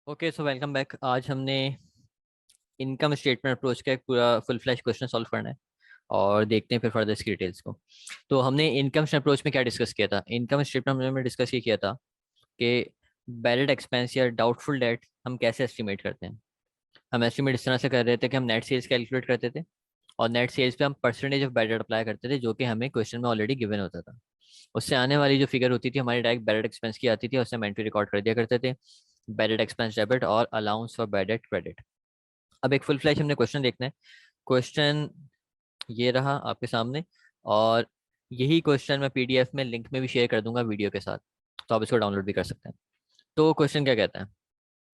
Okay so welcome back. आज हमने income statement approach का एक पूरा फुल फ्लैश क्वेश्चन सॉल्व करना है और देखते हैं फिर फर्दर इसकी डिटेल्स को। तो हमने इनकम स्टेटमेंट अप्रोच में क्या डिस्कस किया था? इनकम स्टेटमेंट में डिस्कस ये किया था कि बैलेंस एक्सपेंस या डाउटफुल डेट हम कैसे एस्टिमेट करते हैं। हम एस्टिमेट इस तरह से कर रहे थे कि हम नेट सेल्स कैलकुलेट करते थे और नेट सेल्स पे हम percentage of bad debt apply करते थे, जो कि हमें क्वेश्चन में ऑलरेडी गिवन होता था। उससे आने वाली जो फिगर होती थी हमारी डायरेक्ट बैलेंस एक्सपेंस की आती थी, उससे हम एंट्री रिकॉर्ड कर दिया करते थे, बैलेंस एक्सपेंस डेबिट और allowance for bad debt credit. अब एक फुल फ्लैश हमने क्वेश्चन देखना है। क्वेश्चन ये रहा आपके सामने, और यही क्वेश्चन मैं पीडीएफ में लिंक में भी शेयर कर दूंगा वीडियो के साथ, तो आप इसको डाउनलोड भी कर सकते हैं। तो क्वेश्चन क्या कहता है?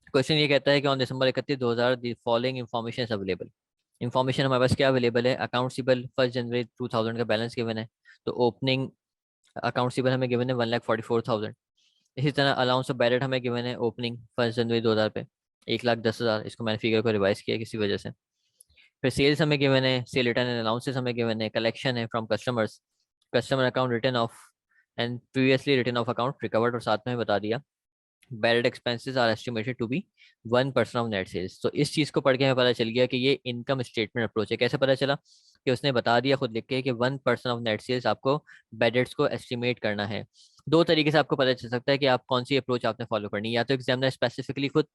क्वेश्चन ये कहता है कि on December 31 2000 the following information available. Information हमारे पास क्या अवेलेबल है? अकाउंट 1 जनवरी 2000 का बैलेंस गिवन है, तो ओपनिंग अकाउंट हमें गिवन है 1,44,000। इसी तरह अलाउंस ऑफ बैलेट हमें गिवन है ओपनिंग 1 जनवरी 2000 पे 1,10,000। इसको मैंने फिगर को रिवाइज किया किसी वजह से। फिर सेल्स हमें गिवन है, सेल रिटर्न एंड अलाउंसेस हमें गिवन है, कलेक्शन है from customers, customer account return of and previously return of account recovered, और साथ में बता दिया ballot expenses are estimated to be 1% of net sales. तो इस चीज़ को पढ़ के हमें पता चल गया कि ये इनकम स्टेटमेंट अप्रोच है। कैसे पता चला? कि उसने बता दिया खुद लिख के कि 1% ऑफ नेट सेल्स आपको बैलेट्स को एस्टिमेट करना है। दो तरीके से आपको पता चल सकता है कि आप कौन सी अप्रोच आपने फॉलो करनी है। या तो एग्जामिनर स्पेसिफिकली खुद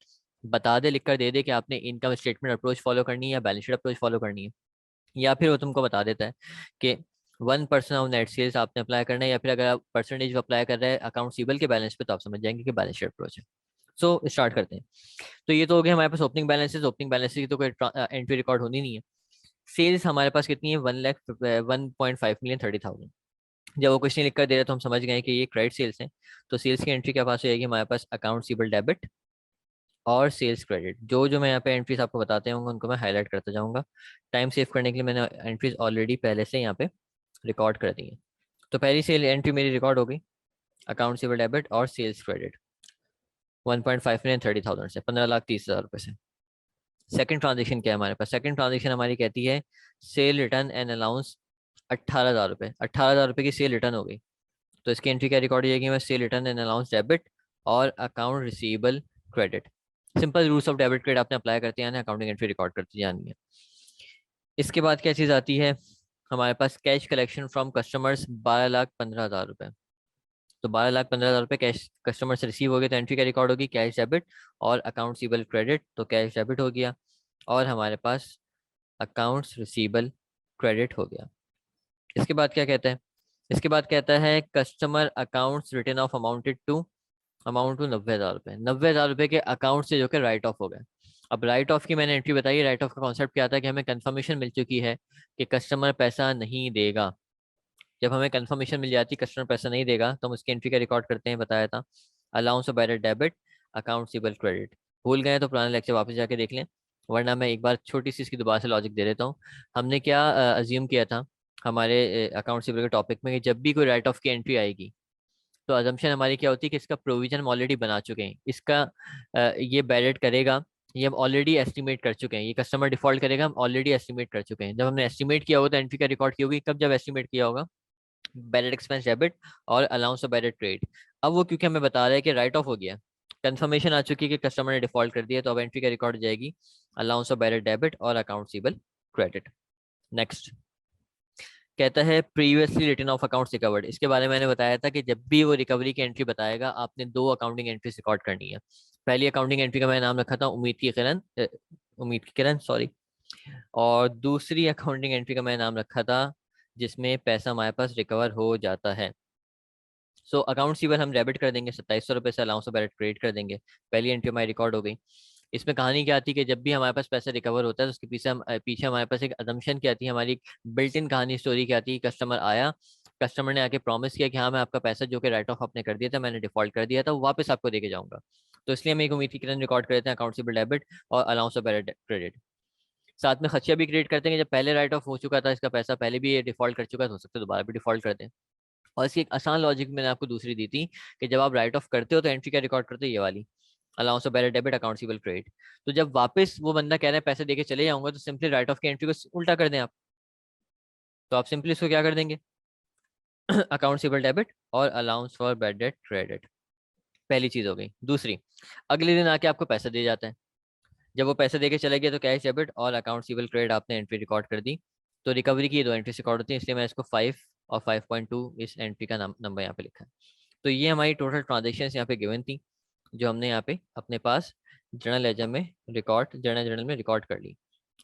बता दे, लिख कर दे दे कि आपने इनकम स्टेटमेंट अप्रोच फॉलो करनी है या बैलेंस शीट अप्रोच फॉलो करनी है, या फिर वो तुमको बता देता है कि 1% ऑफ नेट सेल्स आपने अप्लाई करना है, या फिर अगर आप परसेंटेज अप्लाई कर रहे हैं अकाउंट सीबल के बैलेंस पे, तो आप समझ जाएंगे कि बैलेंस शीट अप्रोच है। सो स्टार्ट करते हैं। तो ये तो हो गया हमारे पास ओपनिंग बैलेंसेस। ओपनिंग बैलेंसेस की तो कोई एंट्री रिकॉर्ड होनी नहीं है। सेल्स हमारे पास कितनी है? 1,01,5,30,000। जब वो क्वेश्चन लिख कर दे रहे तो हम समझ गए कि ये क्रेडिट सेल्स है। तो सेल्स की एंट्री क्या पास हो जाएगी हमारे पास? अकाउंट सीबल डेबिट और सेल्स क्रेडिट। जो जो मैं यहाँ पे एंट्रीज आपको बताते होंगे उनको मैं हाईलाइट करता जाऊंगा। टाइम सेव करने के लिए मैंने एंट्रीज ऑलरेडी पहले से यहाँ पे रिकॉर्ड कर दी है। तो पहली सेल एंट्री मेरी रिकॉर्ड हो गई, अकाउंट सीबल डेबिट और सेल्स क्रेडिट 1,05,30,000 से, 15,30,000 रुपये से। सेकंड ट्रांजेक्शन क्या है हमारे पास? सेकंड ट्रांजेक्शन हमारी कहती है सेल रिटर्न एंड अलाउंस 18,000 रुपये। 18,000 रुपये की सेल रिटर्न हो गई, तो इसकी एंट्री क्या रिकॉर्ड हो जाएगी? मैं sale return and allowance debit और account receivable credit. Simple rules of debit credit आपने अप्लाई करते हैं, अकाउंटिंग एंट्री रिकॉर्ड करती जानी है। इसके बाद क्या चीज़ आती है हमारे पास? कैश कलेक्शन फ्रॉम कस्टमर्स 12,15,000 रुपये। तो 12,15,000 रुपये कैश कस्टमर से रिसीव हो गए, तो एंट्री क्या रिकॉर्ड होगी? कैश डेबिट और अकाउंट रिसीवेबल क्रेडिट। तो कैश डेबिट हो गया और हमारे पास अकाउंट्स रिसीवेबल क्रेडिट हो गया। इसके बाद क्या कहता है? इसके बाद कहता है customer accounts return of amount to 90,000 रुपये। 90,000 रुपये के अकाउंट से जो कि राइट ऑफ हो गए। अब राइट ऑफ की मैंने एंट्री बताई। राइट ऑफ का कॉन्सेप्ट क्या था? कि हमें कंफर्मेशन मिल चुकी है कि कस्टमर पैसा नहीं देगा। जब हमें कंफर्मेशन मिल जाती है कस्टमर पैसा नहीं देगा, तो हम उसकी एंट्री का रिकॉर्ड करते हैं, बताया था allowance of balance debit account Sibal credit. भूल गए तो पुराने लेक्चर वापस जाके देख लें, वरना मैं एक बार छोटी सी इसकी दोबारा से लॉजिक दे देता हूँ। हमने क्या अज्यूम किया था हमारे अकाउंट सिबल के टॉपिक में कि जब भी कोई राइट ऑफ की एंट्री आएगी, तो अजम्पशन हमारी क्या होती है कि इसका प्रोविजन हम ऑलरेडी बना चुके हैं। इसका ये बैलेट करेगा, ये हम ऑलरेडी एस्टिमेट कर चुके हैं। ये कस्टमर डिफॉल्ट करेगा, हम ऑलरेडी एस्टिमेट कर चुके हैं। जब हमने एस्टिमेट किया होगा तो एंट्री का रिकॉर्ड की होगी कब? जब एस्टिमेट किया होगा बैलेट एक्सपेंस डेबिट और अलाउंस ऑफ बैलेट ट्रेड। अब वो क्योंकि हमें बता रहा है कि राइट ऑफ हो गया, कंफर्मेशन आ चुकी है कि कस्टमर ने डिफॉल्ट कर दिया, तो अब एंट्री का रिकॉर्ड हो जाएगी अलाउंस ऑफ बैलेट डेबिट और अकाउंट सीबल क्रेडिट। नेक्स्ट कहता है previously return of accounts recovered. इसके बारे में मैंने बताया था कि जब भी वो रिकवरी की एंट्री बताएगा आपने दो अकाउंटिंग एंट्रीज रिकॉर्ड करनी है। पहली अकाउंटिंग एंट्री का मैंने नाम रखा था उम्मीद की किरण सॉरी, और दूसरी अकाउंटिंग एंट्री का मैंने नाम रखा था जिसमें पैसा हमारे पास रिकवर हो जाता है। सो अकाउंट सीवर हम डेबिट कर देंगे 2,700 रुपये से, अलाउंस ऑफ बैलेट क्रेडिट कर देंगे। पहली एंट्री हमारी रिकॉर्ड हो गई। इसमें कहानी क्या आती है कि जब भी हमारे पास पैसा रिकवर होता है तो उसके पीछे हमारे पास एक अजम्पशन क्या आती है, हमारी बिल्ट इन कहानी स्टोरी क्या आती है। कस्टमर आया, कस्टमर ने आके प्रॉमिस किया कि हाँ मैं आपका पैसा जो कि राइट ऑफ आपने कर दिया था, मैंने डिफॉल्ट कर दिया था, वो वापस आपको देके जाऊंगा। तो इसलिए हम एक उम्मीद की किरण रिकॉर्ड कर देते हैं अकाउंट डेबिट और अलाउंस ऑफ बैलेट क्रेडिट। साथ में खर्चा भी क्रिएट करते हैं कि जब पहले राइट ऑफ हो चुका था इसका पैसा, पहले भी ये डिफॉल्ट कर चुका है, तो हो सकता है दोबारा भी डिफॉल्ट कर दें। और इसकी एक आसान लॉजिक मैंने आपको दूसरी दी थी कि जब आप राइट ऑफ करते हो तो एंट्री क्या रिकॉर्ड करते हो? ये वाली allowance of balance debit account receivable credit. तो जब वापस वो बंदा कह रहा है पैसे देके चले जाऊंगा, तो सिंपली राइट ऑफ की एंट्री को उल्टा कर दें आप। तो आप सिंपली इसको क्या कर देंगे? अकाउंट रिसीवेबल डेबिट और allowance for bad debt credit. पहली चीज हो गई। दूसरी, अगले दिन आके आपको पैसा दिया जाता है। जब वो पैसा देके चले गए तो कैश डेबिट और अकाउंट रिसीवेबल क्रेडिट आपने एंट्री रिकॉर्ड कर दी। तो रिकवरी की 2 एंट्री रिकॉर्ड होती है, इसलिए मैं इसको 5 और 5.2 इस एंट्री का नंबर यहाँ पे लिखा है। तो ये हमारी टोटल ट्रांजेक्शन यहाँ पे गिवन थी, जो हमने यहाँ पे अपने पास जर्नल लेजर में जर्नल में रिकॉर्ड कर ली।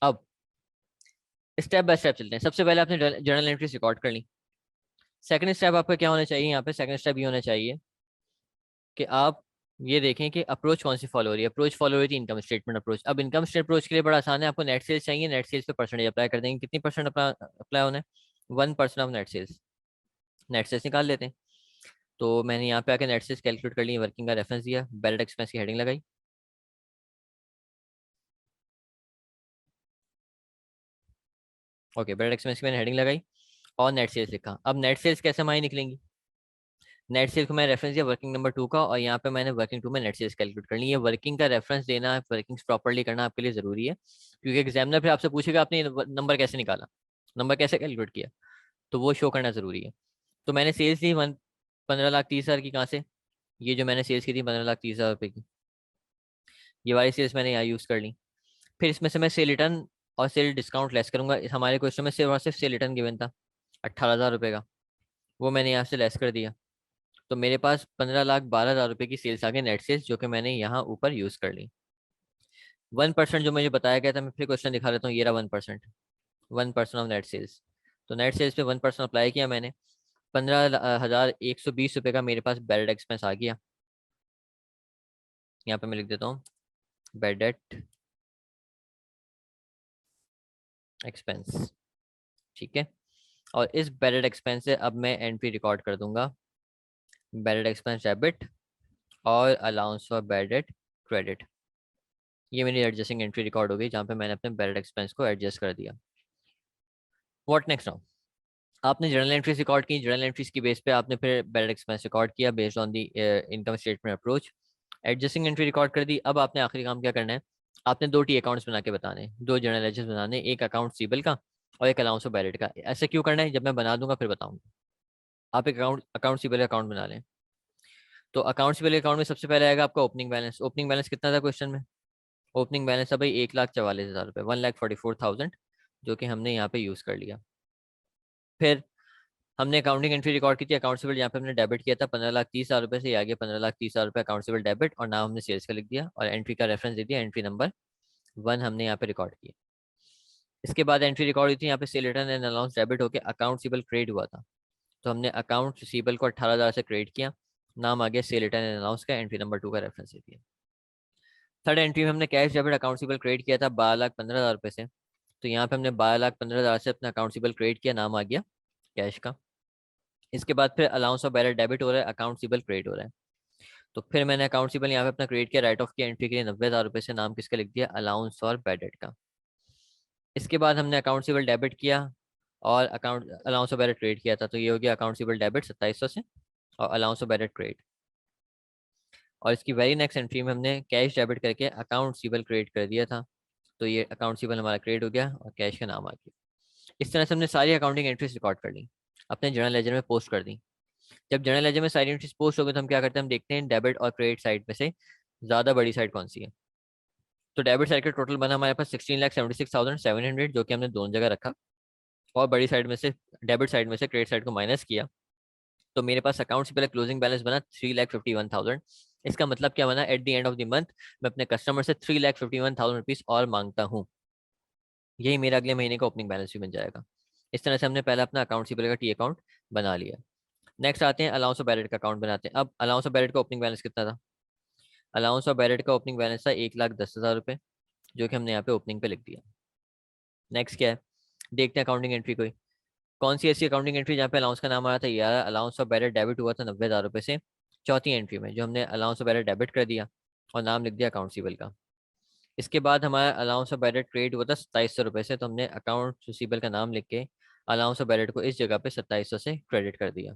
अब स्टेप बाय स्टेप चलते हैं। सबसे पहले आपने जर्नल एंट्रीज रिकॉर्ड कर ली। सेकंड स्टेप आपका क्या होना चाहिए यहाँ पे? सेकंड स्टेप ये होना चाहिए कि आप ये देखें कि अप्रोच कौन सी फॉलो हो रही है। अप्रोच फॉलो हो रही थी इनकम स्टेटमेंट अप्रोच। अब इनकम स्टेटमेंट अप्रोच के लिए बड़ा आसान है, आपको नेट सेल्स चाहिए, नेट सेल्स पे परसेंटेज अप्लाई कर देंगे। कितनी परसेंट अप्लाई होना है? 1% of net sales. Net sales निकाल लेते हैं। तो मैंने यहाँ पे आके नेट सेल्स कैलकुलेट कर ली, वर्किंग का रेफरेंस दिया, बैलेट एक्सपेंस की हेडिंग लगाई। ओके, बैलेट एक्सपेंस की मैंने हेडिंग लगाई और नेट सेल्स लिखा। अब नेट सेल्स कैसे हमारी निकलेंगी? नेट सेल्स को मैं रेफरेंस दिया वर्किंग नंबर 2 का, और यहाँ पे मैंने वर्किंग 2 में नेट सेल्स कैलकुलेट करनी है। वर्किंग का रेफरेंस देना, वर्किंग प्रॉपर्ली करना आपके लिए जरूरी है, क्योंकि एग्जामिनर फिर आपसे पूछेगा आपने नंबर कैसे निकाला, नंबर कैसे कैलकुलेट किया, तो वो शो करना जरूरी है। तो मैंने सेल्स ली 15,30,000 की। कहाँ से? ये जो मैंने सेल्स की थी 15,30,000 रुपए की, ये वाली सेल्स मैंने यहाँ यूज कर ली। फिर इसमें से मैं सेल रिटर्न और सेल डिस्काउंट लेस करूंगा। हमारे क्वेश्चन में सिर्फ और सिर्फ सेल रिटर्न गिवन था 18,000 रुपये का, वो मैंने यहाँ से लेस कर दिया। तो मेरे पास 15,12,000 रुपए की सेल्स आ गई, नेट सेल्स, जो कि मैंने यहाँ ऊपर यूज कर ली। 1% जो मुझे बताया गया था, मैं फिर क्वेश्चन दिखा देता हूँ। ये रहा 1%, 1% ऑफ नेट सेल्स। तो नेट सेल्स पे 1% अप्लाई किया मैंने। 15,120 रुपये का मेरे पास बैड एक्सपेंस आ गया। यहाँ पे मैं लिख देता हूँ बैड डेट एक्सपेंस। ठीक है, और इस बैड एक्सपेंस से अब मैं एंट्री रिकॉर्ड कर दूंगा, बैड एक्सपेंस डेबिट और allowance for bad debt credit. ये मेरी एडजस्टिंग एंट्री रिकॉर्ड हो गई, जहाँ पे मैंने अपने बैड एक्सपेंस को एडजस्ट कर दिया। What next now? आपने जर्नल एंट्रीज रिकॉर्ड की, जर्नल एंट्रीज की बेस पे आपने फिर बैलेंस एक्सपेंस रिकॉर्ड किया based on the income statement approach. Adjusting entry record कर दी। अब आपने आखिरी काम क्या करना है? आपने 2 टी अकाउंट्स बना के बताने हैं, 2 जर्नल लेजर्स बनाने हैं, एक अकाउंट सीबल का और एक अलाउंस ऑफ बैलेट का। ऐसे क्यों करना है, जब मैं बना दूंगा फिर बताऊंगा। आप एक अकाउंट अकाउंट सीबल का अकाउंट बना लें। तो अकाउंट सीबल अकाउंट में सबसे पहले आएगा आपका ओपनिंग बैलेंस। ओपनिंग बैलेंस कितना था क्वेश्चन में? ओपनिंग बैलेंस था भाई 1,44,000 रुपये, 1,44,000, जो कि हमने यहाँ पे यूज कर लिया। फिर हमने अकाउंटिंग एंट्री रिकॉर्ड की थी, अकाउंटेबल यहाँ पे हमने डेबिट किया था 15,30,000 रुपये से, आगे 15,30,000 रुपये अकाउंटेबल डेबिट, और नाम हमने सेल्स का लिख दिया और एंट्री का रेफरेंस दे दिया, एंट्री नंबर 1 हमने यहाँ पे रिकॉर्ड किया। इसके बाद एंट्री रिकॉर्ड हुई थी यहाँ पे, cell return and allowance debit होकर अकाउंट रिसीवेबल क्रेडिट हुआ था। तो हमने अकाउंट रिसीवेबल को 18,000 से क्रेडिट किया, नाम आ गया सेल रिटर्न एंड अलाउंस का, एंट्री नंबर 2 का रेफरेंस दे दिया। थर्ड एंट्री में हमने cash debit account receivable credit किया था 12,15,000 रुपये से। तो यहाँ पे हमने 12,15,000 से अपना अकाउंट रिसीवेबल क्रेडिट किया, नाम आ गया कैश का। इसके बाद फिर अलाउंस ऑफ बैलेंस डेबिट हो रहा है, अकाउंट रिसीवेबल क्रेडिट हो रहा है। तो फिर मैंने अकाउंट रिसीवेबल यहाँ पे अपना क्रेडिट किया, राइट ऑफ की एंट्री के लिए 90,000 रुपये से, नाम किसका लिख दिया, अलाउंस और बैड डेट का। इसके बाद हमने अकाउंट रिसीवेबल डेबिट किया और account allowance of bad credit किया था। तो ये हो गया अकाउंट रिसीवेबल डेबिट 2700 से और अलाउंस ऑफ बैड क्रेडिट। और इसकी वेरी नेक्स्ट एंट्री में हमने कैश डेबिट करके अकाउंट रिसीवेबल क्रेडिट कर दिया था। तो ये अकाउंट रिसीवेबल हमारा क्रेडिट हो गया और कैश का नाम आ गया। इस तरह से हमने सारी अकाउंटिंग एंट्रीज रिकॉर्ड कर ली, अपने जर्नल लेजर में पोस्ट कर दी। जब जर्नल लेजर में सारी एंट्रीज पोस्ट हो गई तो हम क्या करते हैं, हम देखते हैं डेबिट और क्रेडिट साइड में से ज्यादा बड़ी साइड कौन सी है। तो डेबिट साइड का टोटल बना हमारे पास 16,76,700, जो कि हमने दोनों जगह रखा, और बड़ी साइड में से डेबिट साइड में से क्रेडिट साइड को माइनस किया। तो मेरे पास अकाउंट से पहले क्लोजिंग बैलेंस बना 3,51,000। इसका मतलब क्या बना, at the end of the month मैं अपने कस्टमर से 3,51,000 रुपीज और मांगता हूँ। यही मेरा अगले महीने का ओपनिंग बैलेंस भी बन जाएगा। इस तरह से हमने पहले अपना अकाउंट से पहले का टी अकाउंट बना लिया। नेक्स्ट आते हैं अलाउंस ऑफ बैलेट का अकाउंट बनाते हैं। अब अलाउंस ऑफ बैलेट का ओपनिंग बैलेंस कितना था? अलाउंस ऑफ बैलेट का ओपनिंग बैलेंस था 1,10,000 रुपये, जो कि हमने यहाँ पे ओपनिंग पे लिख दिया। नेक्स्ट क्या है, देखते हैं अकाउंटिंग एंट्री कोई। कौन सी ऐसी अकाउंटिंग एंट्री जहाँ पे अलाउंस का नाम आ रहा था, यार अलाउंस ऑफ बैलेट डेबिट हुआ था 90,000 रुपये से। चौथी एंट्री में जो हमने अलाउंस ऑफ बैलेट डेबिट कर दिया और नाम लिख दिया अकाउंट रिसीवेबल का। इसके बाद हमारा अलाउंस ऑफ बैलेट क्रेडिट हुआ था 2700 रुपये से, तो हमने अकाउंट रिसीवेबल का नाम लिख के अलाउंस ऑफ बैलेट को इस जगह पे 2700 से क्रेडिट कर दिया।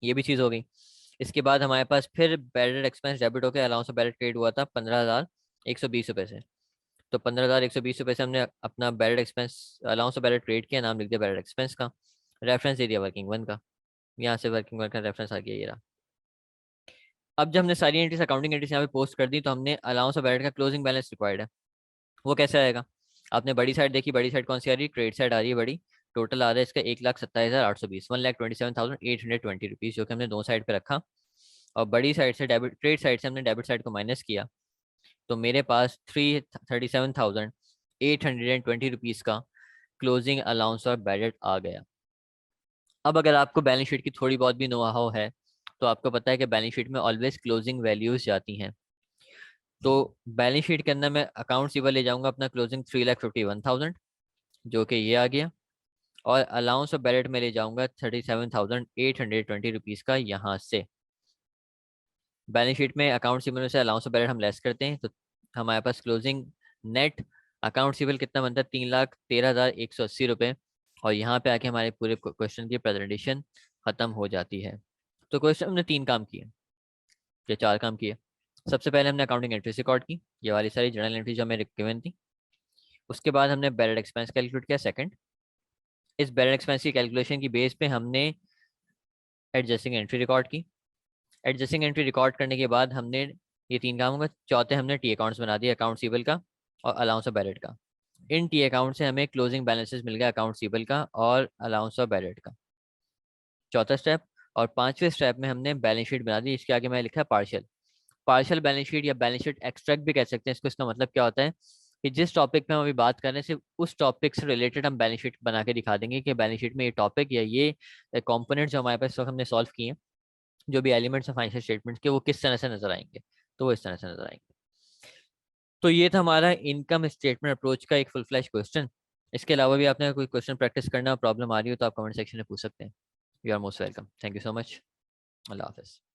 ये भी चीज़ हो गई। इसके बाद हमारे पास फिर बैलेट एक्सपेंस डेबिट होकर अलाउंस ऑफ बैलेट क्रेडिट हुआ था 15,120 रुपये से। तो 15,120 रुपये से हमने अपना ballot expense allowance of ballot credit किया, नाम लिख दिया बैलेट एक्सपेंस का, रेफरेंस दे दिया वर्किंग 1 का। यहाँ से वर्किंग 1 का रेफरेंस आ गया ये रहा। अब जब हमने सारी एंट्रीज अकाउंटिंग एंट्रीज यहाँ पे पोस्ट कर दी, तो हमने अलाउंस ऑफ बैलेट का क्लोजिंग बैलेंस रिक्वायर्ड है। वो कैसे आएगा? आपने बड़ी साइड देखी, बड़ी साइड कौन सी आ रही है? क्रेडिट साइड आ रही है बड़ी। टोटल आ रहा है इसका 1,27,820, 1,27,820 जो कि हमने दो साइड पे रखा। और बड़ी साइड से डेबिट, क्रेडिट साइड से हमने डेबिट साइड को माइनस किया, तो मेरे पास 337,820 का क्लोजिंग अलाउंस ऑफ बैलेट आ गया। अब अगर आपको बैलेंस शीट की थोड़ी बहुत भी नो हाउ है, तो आपको पता है कि बैलेंस शीट में ऑलवेज क्लोजिंग वैल्यूज जाती हैं। तो बैलेंस शीट के अंदर मैं अकाउंट रिसीवेबल ले जाऊंगा अपना क्लोजिंग 3,51,000, जो कि ये आ गया। और अलाउंस ऑफ बैलेट में ले जाऊंगा 37,820 का यहाँ से। बैलेंस शीट में अकाउंट रिसीवेबल से अलाउंस ऑफ बैलेट हम लेस करते हैं, तो हमारे पास क्लोजिंग नेट अकाउंट रिसीवेबल कितना बनता है? 3,13,180 रुपये। और यहाँ पे आके हमारे पूरे क्वेश्चन की प्रेजेंटेशन खत्म हो जाती है। तो क्वेश्चन हमने 3 काम किए या 4 काम किए। सबसे पहले हमने अकाउंटिंग एंट्रीज रिकॉर्ड की, ये वाली सारी जर्नल एंट्री जो हमें गिवन थी। उसके बाद हमने बैलेट एक्सपेंस कैलकुलेट किया सेकंड। इस बैलेट एक्सपेंस की कैलकुलेशन की बेस पे हमने एडजस्टिंग एंट्री रिकॉर्ड की। एडजस्टिंग एंट्री रिकॉर्ड करने के बाद हमने ये 3 काम होगा। चौथे हमने टी अकाउंट्स बना दिए, अकाउंट रिसीवेबल का और अलाउंस ऑफ बैलेट का। इन टी अकाउंट से हमें क्लोजिंग बैलेंसेस मिल गया अकाउंट रिसीवेबल का और अलाउंस ऑफ बैलेट का, चौथा स्टेप। और पांचवें स्टेप में हमने बैलेंस शीट बना दी। इसके आगे मैं लिखा पार्शियल। पार्शियल बैलेंस शीट या बैलेंस शीट एक्सट्रैक्ट भी कह सकते हैं इसको। इसका मतलब क्या होता है कि जिस टॉपिक पे हम अभी बात कर रहे हैं, सिर्फ उस टॉपिक से रिलेटेड हम बैलेंस शीट बना के दिखा देंगे कि बैलेंस शीट में ये टॉपिक या ये कंपोनेंट जो हमारे पास इस वक्त हमने सॉल्व किए हैं, जो भी एलिमेंट्स हैं फाइनेंशियल स्टेटमेंट्स के, वो किस तरह से नजर आएंगे। तो वो इस तरह से नजर आएंगे। तो ये था हमारा इनकम स्टेटमेंट अप्रोच का एक फुल फ्लैश क्वेश्चन। इसके अलावा भी आपने कोई क्वेश्चन प्रैक्टिस करना प्रॉब्लम आ रही हो तो आप कमेंट सेक्शन में पूछ सकते हैं। You are most welcome. Thank you so much. अल्लाह हाफिज़।